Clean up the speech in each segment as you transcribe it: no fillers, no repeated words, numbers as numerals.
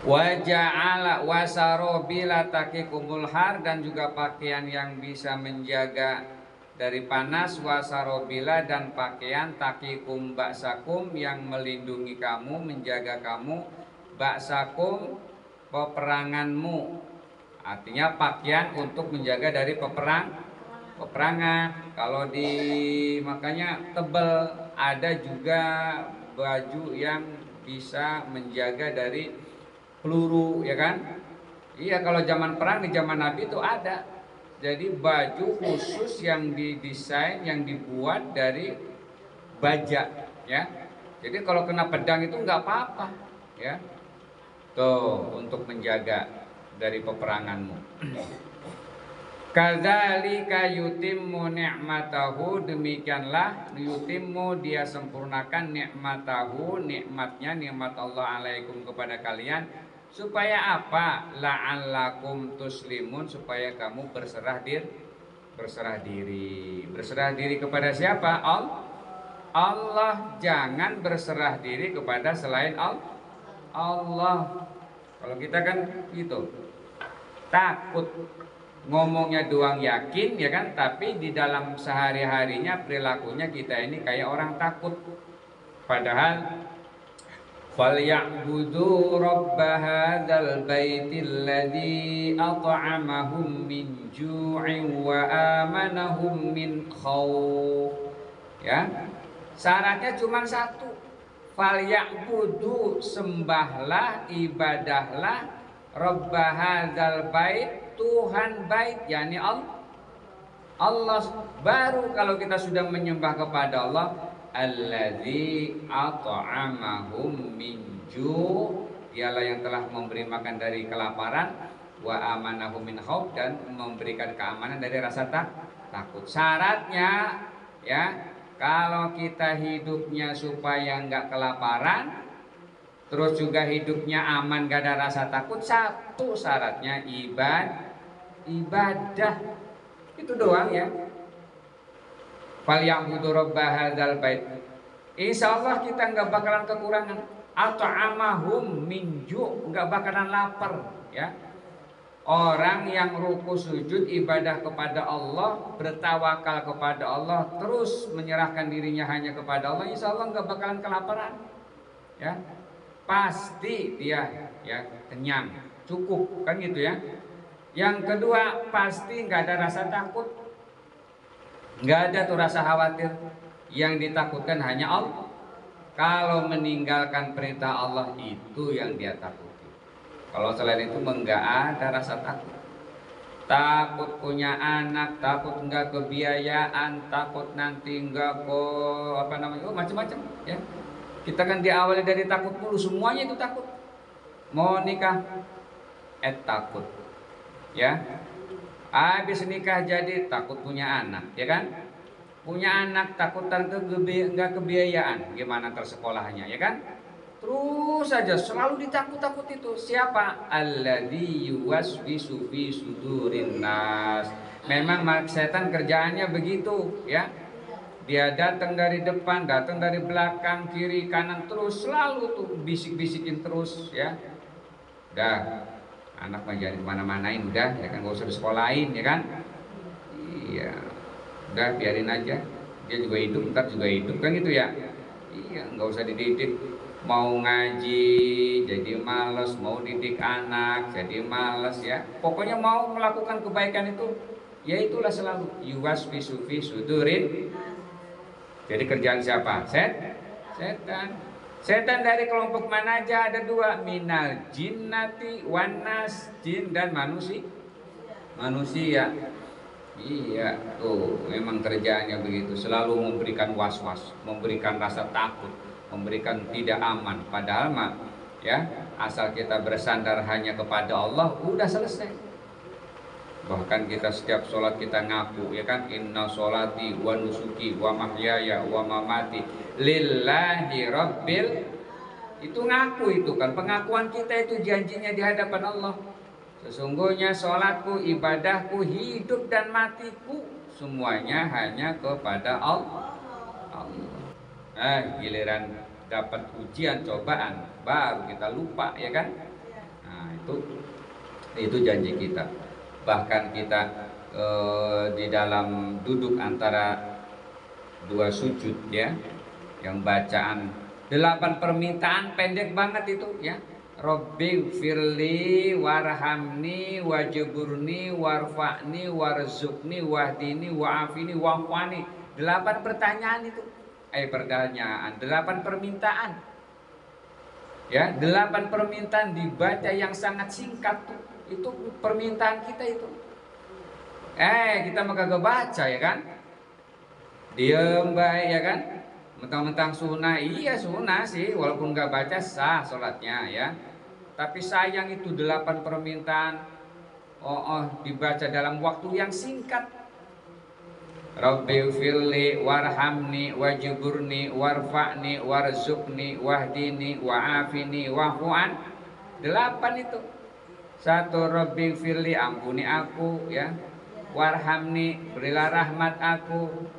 Wa ja'ala wasarobila taqikumul har, dan juga pakaian yang bisa menjaga dari panas, wasarobila dan pakaian taqikum ba'sakum yang melindungi kamu, menjaga kamu, ba'sakum peperanganmu. Artinya pakaian untuk menjaga dari peperangan. Kalau di makanya tebel, ada juga baju yang bisa menjaga dari peluru, ya kan? Iya, kalau zaman perang di zaman Nabi itu ada. Jadi baju khusus yang didesain, yang dibuat dari baja, ya. Jadi kalau kena pedang itu nggak apa-apa, ya. Tuh, untuk menjaga dari peperanganmu. Kadzalika yutimmu ni'matahu, demikianlah yutimmu dia sempurnakan ni'matahu, nikmatnya, nikmat Allah alaikum kepada kalian, supaya apa? La'allakum tuslimun, supaya kamu berserah diri. Berserah diri kepada siapa? Allah. Jangan berserah diri kepada selain Allah. Kalau kita kan gitu, takut, ngomongnya doang yakin, ya kan, tapi di dalam sehari-harinya perilakunya kita ini kayak orang takut. Padahal falyabudu rabb hadzal baitil ladzi at'amahum min ju'in wa amanahum min khauf. Ya, syaratnya cuma satu, falyabudu, sembahlah, ibadahlah, rabb hadzal bait, Tuhan bait, yakni Allah. Baru kalau kita sudah menyembah kepada Allah, alladzi at'amahum min ju', dialah yang telah memberi makan dari kelaparan, wa amanahum min khauf, dan memberikan keamanan dari rasa takut. Syaratnya, ya, kalau kita hidupnya supaya nggak kelaparan, terus juga hidupnya aman, gak ada rasa takut, satu syaratnya ibadah. Itu doang, ya. Falyabudu rabb hadzal bait. Insyaallah kita nggak bakalan kekurangan. At'amahum min ju', nggak bakalan lapar, ya. Orang yang ruku sujud ibadah kepada Allah, bertawakal kepada Allah, terus menyerahkan dirinya hanya kepada Allah, insyaallah nggak bakalan kelaparan, ya. Pasti dia, ya, kenyang, cukup, kan gitu, ya. Yang kedua, pasti nggak ada rasa takut, nggak ada tuh rasa khawatir. Yang ditakutkan hanya Allah. Kalau meninggalkan perintah Allah, itu yang dia takuti. Kalau selain itu nggak ada rasa takut. Takut punya anak, takut nggak kebiayaan, takut nanti nggak macam-macam, ya. Kita kan diawali dari takut dulu, semuanya itu takut. Mau nikah, takut, ya. Habis nikah jadi takut punya anak, ya kan? Punya anak takut nggak kebiayaan, gimana tersekolahnya, ya kan? Terus saja selalu ditakut-takut itu. Siapa? Alladzi yuwaswisu fi sudurin nas. Memang setan kerjaannya begitu, ya. Dia datang dari depan, datang dari belakang, kiri, kanan, terus selalu tuh bisik-bisikin terus, ya. Udah, anak mah jadi kemana-manain, udah, ya kan, gak usah disekolahin, ya kan. Iya, udah biarin aja, dia juga hidup, ntar juga hidup, kan gitu, ya. Iya, nggak usah dididik. Mau ngaji jadi males, mau didik anak jadi males, ya. Pokoknya mau melakukan kebaikan itu, ya itulah selalu yuwaswisu fi sudurin. Jadi kerjaan siapa? Setan. Setan dari kelompok mana aja? Ada dua, minal jinnati wanas, jin dan manusia. Iya, tuh memang kerjaannya begitu, selalu memberikan was-was, memberikan rasa takut, memberikan tidak aman. Padahal mah, ya, asal kita bersandar hanya kepada Allah, udah selesai. Bahkan kita setiap sholat kita ngaku, ya kan, inna sholati wa nusuki wa mahyaya wa mamati lillahi rabbil. Itu ngaku, itu kan pengakuan kita, itu janjinya di hadapan Allah. Sesungguhnya sholatku, ibadahku, hidup dan matiku, semuanya hanya kepada Allah. Giliran dapat ujian, cobaan, baru kita lupa, ya kan. Nah, itu janji kita. Bahkan kita di dalam duduk antara dua sujud ya, yang bacaan 8 permintaan pendek banget itu ya. Robbi firli warhamni wajburni warfa'ni warzukni wahdini wa'afini wa'fani. 8 pertanyaan itu. Pertanyaan, 8 permintaan. Ya, 8 permintaan dibaca yang sangat singkat tuh. Itu permintaan kita itu. Kita mah kagak baca ya kan? Diem baik ya kan? Mentang-mentang sunnah, iya sunnah sih, walaupun nggak baca sah sholatnya ya. Tapi sayang itu 8 permintaan dibaca dalam waktu yang singkat. Rabbi firli warhamni wajburni warfa'ni warzukni wahdini wa'afini wa'fu'an. 8 itu. 1, Rabbi firli, ampuni aku ya. Warhamni, berilah rahmat aku.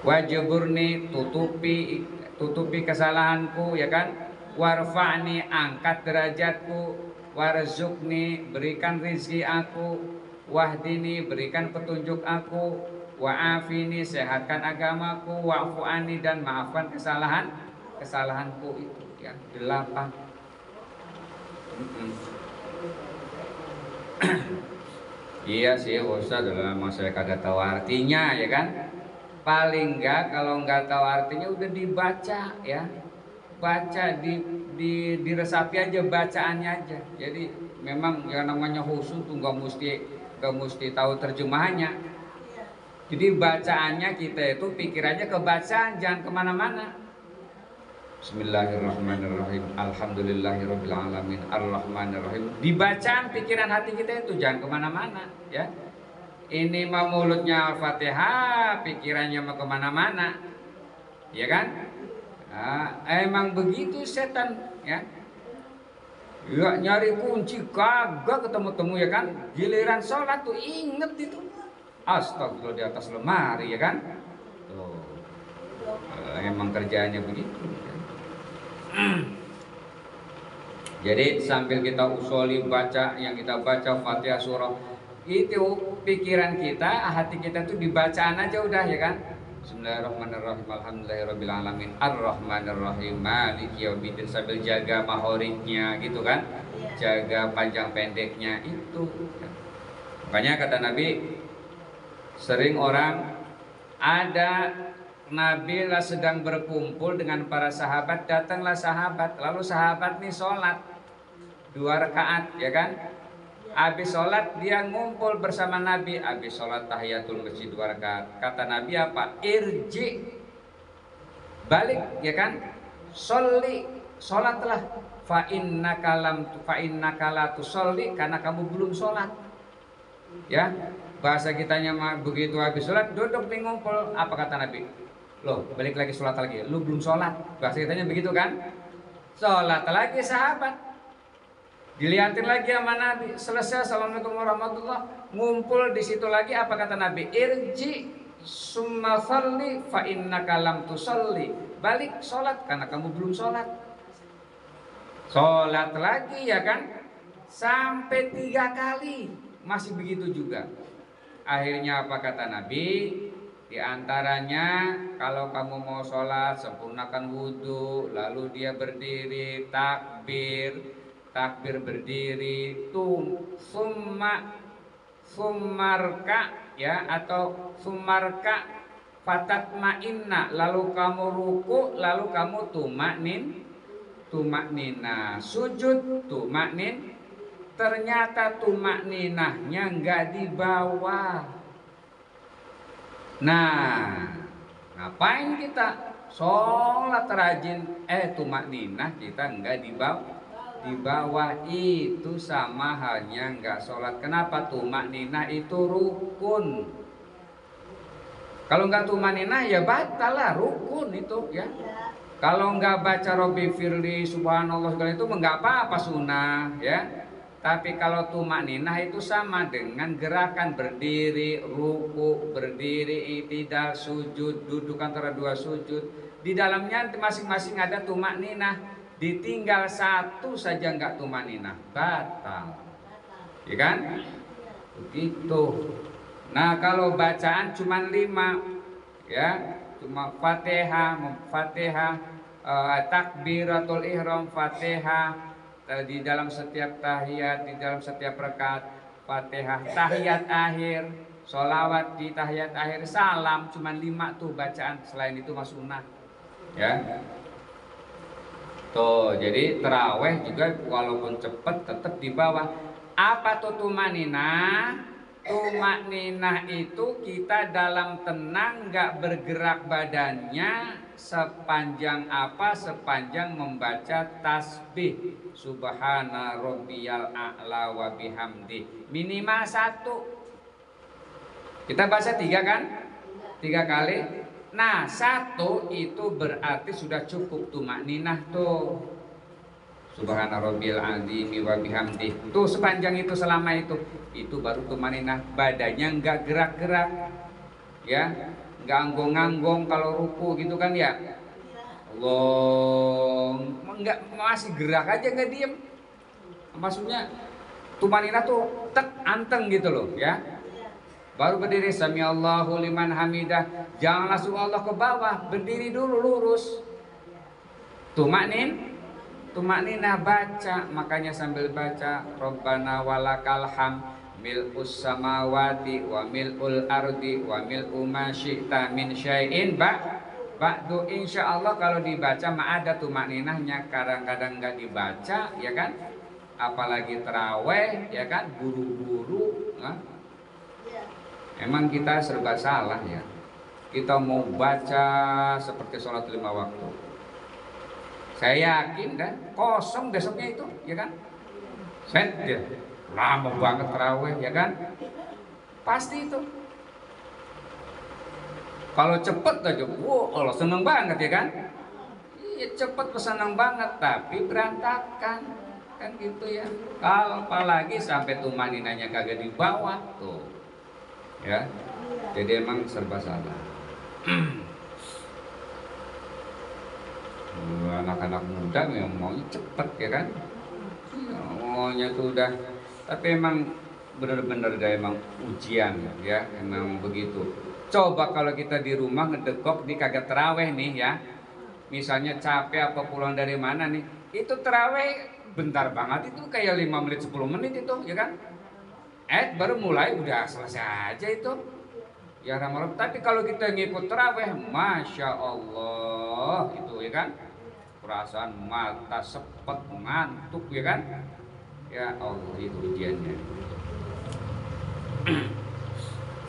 Wajburni, tutupi kesalahanku ya kan. Warfa'ni, angkat derajatku. Warzukni, berikan rizki aku. Wahdini, berikan petunjuk aku. Wa'afini, sehatkan agamaku. Wa'fu'ani, dan maafkan kesalahanku itu ya. 8. Iya sih Ustaz, dalam saya kagak tahu artinya ya kan. Paling enggak kalau enggak tahu artinya udah dibaca ya. Baca diresapi aja bacaannya aja. Jadi memang yang namanya khusyuk tuh nggak mesti tahu terjemahannya. Jadi bacaannya kita itu pikirannya ke bacaan, jangan kemana-mana. Bismillahirrahmanirrahim. Alhamdulillahirabbil alamin. Arrahmanirrahim. Di bacaan pikiran hati kita itu jangan kemana-mana ya. Ini mah mulutnya Al-Fatihah, pikirannya mah kemana-mana, ya kan? Nah, emang begitu setan ya. Ya nyari kunci kagak ketemu-temu ya kan. Giliran sholat tuh inget itu. Astagfirullah di atas lemari ya kan. Tuh. Emang kerjaannya begitu ya. Jadi sambil kita usoli baca yang kita baca Fatihah surah, itu pikiran kita, hati kita tuh dibacaan aja udah ya kan. Bismillahirrahmanirrahim. Alhamdulillahirabbil alamin. Arrahmanirrahim. Maliki yaumiddin, sambil jaga mahoriknya gitu kan. Jaga panjang pendeknya itu. Makanya kata Nabi, sering orang ada Nabi lah sedang berkumpul dengan para sahabat, datanglah sahabat, lalu sahabat nih sholat 2 rakaat ya kan. Habis sholat dia ngumpul bersama Nabi. Habis sholat tahiyatul masjid 2 rakaat. Kata Nabi apa? Irji, balik ya kan. Sholatlah. Fa innaka la tusolli, karena kamu belum sholat. Ya, bahasa kitanya mah begitu habis sholat duduk nih ngumpul. Apa kata Nabi? Loh, balik lagi sholat lagi. Lu belum sholat. Bahasa kitanya begitu kan. Sholat lagi sahabat. Dilihatin lagi sama Nabi, selesai assalamualaikum warahmatullah, ngumpul di situ lagi. Apa kata Nabi? Irji summa sholli fa innaka lam tusolli, balik sholat karena kamu belum sholat. Sholat lagi ya kan, sampai 3 kali masih begitu juga. Akhirnya apa kata Nabi? Di antaranya kalau kamu mau sholat sempurnakan wudhu, lalu dia berdiri takbir berdiri, sumarka ya, atau sumarka fatatma'inna, lalu kamu ruku, lalu kamu tumaknina, sujud tumaknin. Ternyata tumakninahnya nggak dibawa. Nah, ngapain kita sholat rajin tumakninah kita nggak dibawa, itu sama halnya nggak sholat. Kenapa? Tumakninah itu rukun. Kalau nggak tumakninah ya batal lah, rukun itu ya. Kalau nggak baca Robbi firli subhanallah segala itu nggak apa-apa, sunnah ya. Tapi kalau tumakninah itu sama dengan gerakan berdiri, ruku, berdiri, i'tidal, sujud, duduk antara 2 sujud. Di dalamnya masing-masing ada tumakninah. ditinggal satu saja nggak tumaninah, batal. Ya kan? Begitu. Nah, kalau bacaan cuma 5, ya, cuma Fatihah, takbiratul ihram, Fatihah, di dalam setiap tahiyat, di dalam setiap rakaat, Fatihah, tahiyat akhir, sholawat di tahiyat akhir, salam, cuma 5 tuh bacaan. Selain itu mah sunnah, ya. Tuh, jadi terawih juga walaupun cepet tetap di bawah. Apa tuh tumaninah? Tumaninah itu kita dalam tenang, nggak bergerak badannya sepanjang apa? Sepanjang membaca tasbih Subhana rabbiyal a'la wa bihamdi. Minimal 1. Kita baca 3 kan? 3 kali. Nah, 1 itu berarti sudah cukup tumakninah tuh. Subhana rabbil azimi wa bihamdi. Tuh sepanjang itu, selama itu baru tumakninah. Badannya enggak gerak-gerak. Ya, enggak anggong-anggong kalau ruku gitu kan ya. Allah, enggak, masih gerak aja, enggak diem. Maksudnya tumakninah tuh tek anteng gitu loh, ya. Baru berdiri, samiallahu liman hamidah. Jangan langsung Allah ke bawah, berdiri dulu lurus. Tumakninah baca, makanya sambil baca Rabbana walakal ham mil'us samawati wa mil'ul ardi wa mil'u ma syi'ta min syai'in ba'du. Insyaallah kalau dibaca mah ada tumakninahnya. Kadang-kadang enggak dibaca, ya kan? Apalagi tarawih, ya kan? Buru-buru, Emang kita serba salah ya. Kita mau baca seperti sholat 5 waktu. Saya yakin dah kosong besoknya itu, ya kan? Set ya. Lama banget tarawih, ya kan? Pasti itu. Kalau cepet aja, wow, Allah seneng banget, ya kan? Iya, cepet seneng banget, tapi berantakan, kan gitu ya. Kalau apalagi sampai tumaninanya kagak di bawah tuh. Ya, jadi emang serba salah. Anak-anak muda memang maunya cepet, ya kan? Maunya tuh udah. Tapi emang bener-bener dah emang ujian, ya, emang begitu. Coba kalau kita di rumah ngedekok di kagak terawih nih, ya. Misalnya capek apa pulang dari mana nih, itu terawih bentar banget, itu kayak 5 menit 10 menit itu, ya kan? Baru mulai udah selesai aja itu. Ya ramah. Tapi kalau kita ngikut tarawih, masya Allah, itu ya kan, perasaan mata sepet, ngantuk, ya kan. Ya Allah, itu ujiannya.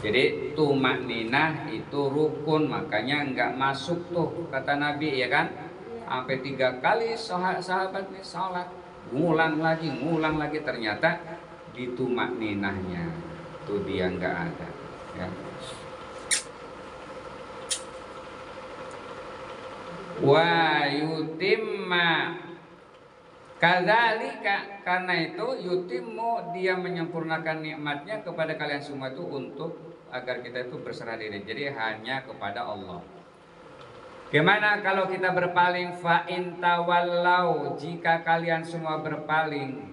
Jadi tumakninah itu rukun, makanya enggak masuk tuh kata Nabi, ya kan. Sampai 3 kali sahabat nih salat, ngulang lagi, ternyata di tumakninahnya itu dia nggak ada, ya. Wa yutimma kadzalika, karena itu yutimmu, dia menyempurnakan nikmatnya kepada kalian semua itu untuk agar kita itu berserah diri, jadi hanya kepada Allah. Gimana kalau kita berpaling? Fa in tawallau, jika kalian semua berpaling,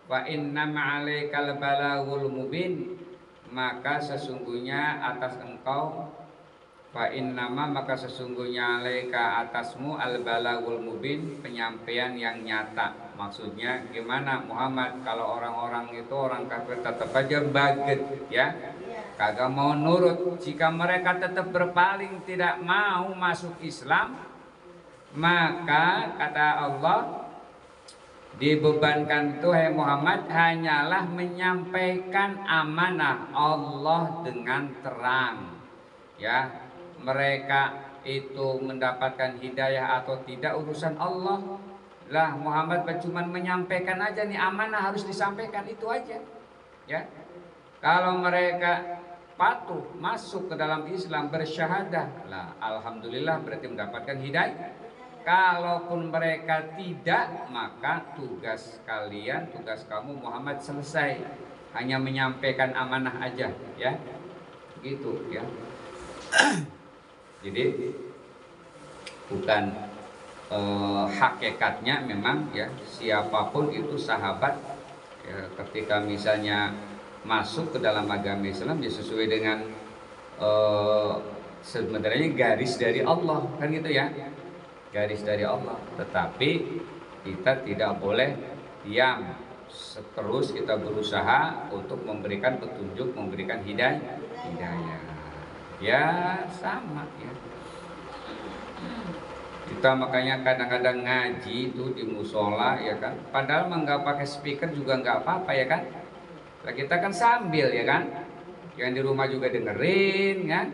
wa inna ma'alaikal balaghul mubin, maka sesungguhnya atas engkau, fa innama, maka sesungguhnya alaika, atasmu, al balaghul mubin, penyampaian yang nyata. Maksudnya gimana Muhammad? Kalau orang-orang itu, orang kafir tetap aja baget, ya, kagak mau nurut. Jika mereka tetap berpaling, tidak mau masuk Islam, maka kata Allah, dibebankan tuh hai Muhammad hanyalah menyampaikan amanah Allah dengan terang, ya. Mereka itu mendapatkan hidayah atau tidak urusan Allah lah. Muhammad cuma menyampaikan aja nih, amanah harus disampaikan, itu aja, ya. Kalau mereka patuh masuk ke dalam Islam, bersyahadah lah, alhamdulillah, berarti mendapatkan hidayah. Kalaupun mereka tidak, maka tugas kalian, tugas kamu Muhammad selesai, hanya menyampaikan amanah aja, ya, gitu, ya. Jadi bukan hakikatnya memang ya siapapun itu sahabat ya, ketika misalnya masuk ke dalam agama Islam ya sesuai dengan sebenarnya garis dari Allah kan gitu ya, garis dari Allah. Tetapi kita tidak boleh diam, terus kita berusaha untuk memberikan petunjuk, memberikan hidayah. Ya sama ya. Kita makanya kadang-kadang ngaji itu di musola ya kan, padahal nggak pakai speaker juga nggak apa-apa ya kan. Nah, kita kan sambil ya kan, yang di rumah juga dengerin kan,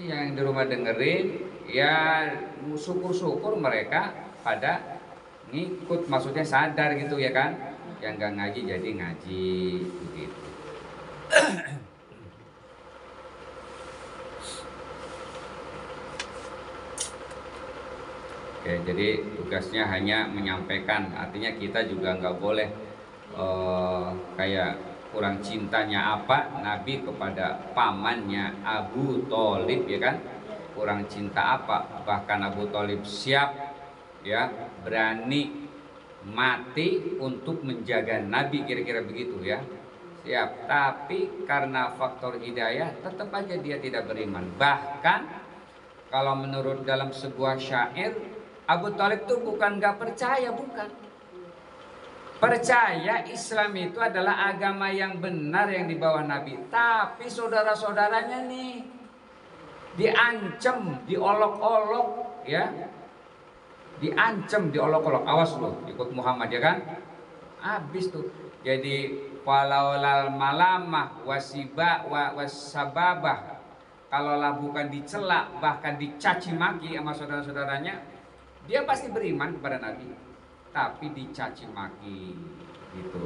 yang di rumah dengerin ya, syukur-syukur mereka pada ngikut, maksudnya sadar gitu ya kan, yang nggak ngaji jadi ngaji begitu. Oke, jadi tugasnya hanya menyampaikan, artinya kita juga nggak boleh kayak kurang cintanya apa Nabi kepada pamannya Abu Thalib ya kan, kurang cinta apa, bahkan Abu Thalib siap ya berani mati untuk menjaga Nabi, kira-kira begitu ya, siap. Tapi karena faktor hidayah tetap aja dia tidak beriman. Bahkan kalau menurut dalam sebuah syair, Abu Thalib itu bukan gak percaya, bukan. Percaya Islam itu adalah agama yang benar yang dibawa Nabi. Tapi saudara-saudaranya nih diancam, diolok-olok ya. Diancam, diolok-olok. Awas loh ikut Muhammad ya kan. Habis tuh. Jadi walaulal malamah wasiba wasababah, kalaulah bukan dicela bahkan dicaci maki sama saudara-saudaranya, dia pasti beriman kepada Nabi, tapi dicaci maki gitu.